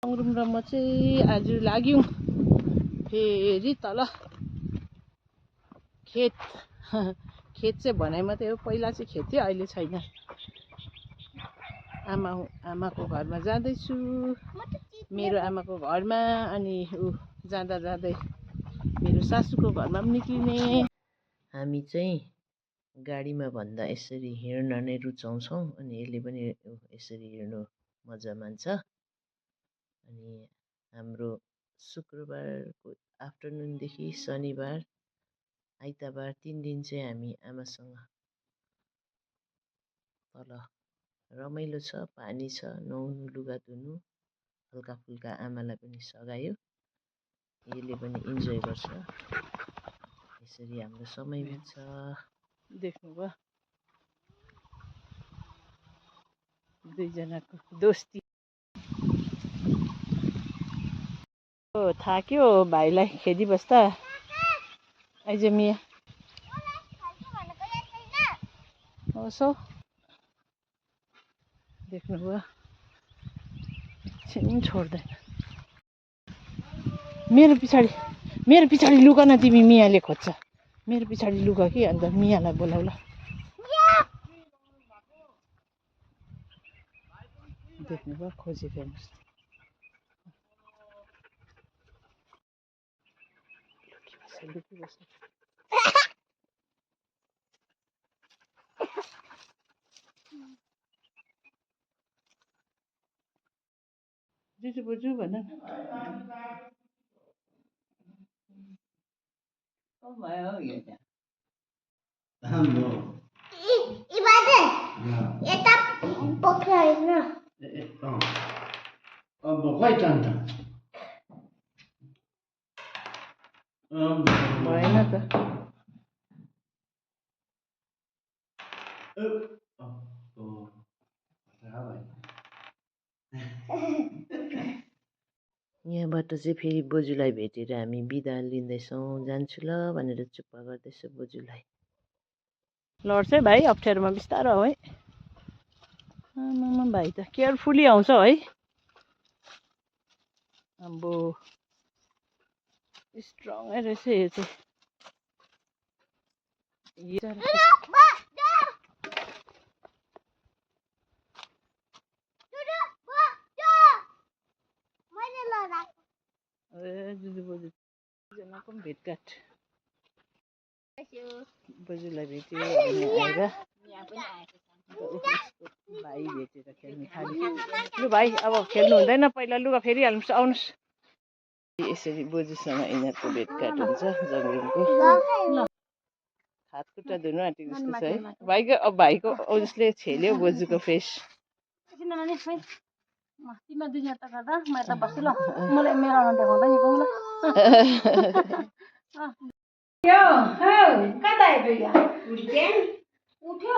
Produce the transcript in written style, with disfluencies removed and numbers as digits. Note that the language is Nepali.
सङ्ग्रुम र म चाहिँ आज लाग्यौँ फेरि तल खेत चाहिँ भने मात्रै हो, पहिला चाहिँ खेत थियो, अहिले छैन। आमाको घरमा जाँदैछु, मेरो आमाको घरमा, अनि जाँदा जाँदै मेरो सासूको घरमा पनि निक्लिने। हामी चाहिँ गाडीमा भन्दा यसरी हिँड्न नै रुचाउँछौँ, अनि यसले पनि यसरी हिँड्नु मजा मान्छ। अनि हाम्रो शुक्रबारको आफ्टरनुनदेखि शनिबार आइतबार 3 दिन चाहिँ हामी आमासँग तल रमाइलो छ, पानी छ, नुहाउनु लुगा धुनु, हल्का फुल्का आमालाई पनि सघायो, यसले पनि इन्जोय गर्छ। यसरी हाम्रो समय बित्छ। देख्नुभयो दुईजनाको दोस्ती। थाक्यो भाइलाई खेदिबस्दा। आइज मिया होस्। देख्नुभयो छिन् छोड्दैन। मेरो पछाडि लुका न तिमी, मियाले खोज्छ। मेरो पछाडि लुका कि, अन्त मियालाई बोलाउ ल। देख्नुभयो खोजी फेर्नुहोस्। जुजु बोजू भन न। भएन त। यहाँबाट चाहिँ फेरि बोजूलाई भेटेर हामी बिदा लिँदैछौँ। जान्छु ल भनेर चुप्पा गर्दैछु बोजूलाई। लड्छ है भाइ, अप्ठ्यारोमा बिस्तारो है। आमामा भाइ त केयरफुली आउँछ है। अम्बो स्ट्रङै रहेछ यो चाहिँ। जुजु बोजूजनाको पनि भेटघाट। बोजूलाई भेट्यो आएर भाइ भेटेर खेल्नु थाल्यो। लु भाइ अब खेल्नु हुँदैन, पहिला लुगा फेरिहाल्नुहोस्, आउनुहोस्। यसरी बोजूसँग यिनीहरूको भेटघाट हुन्छ जङ्गलको। हातखुट्टा धुनु आँटेको जस्तो छ है भाइको जसले छेल्यो बोजूको फेस। तिमीमा दुईजना त गर्दा म यता बस्छु ल, मलाई मेरो देखाउँदा निकाउँ ल। कता आयो उठ्यो?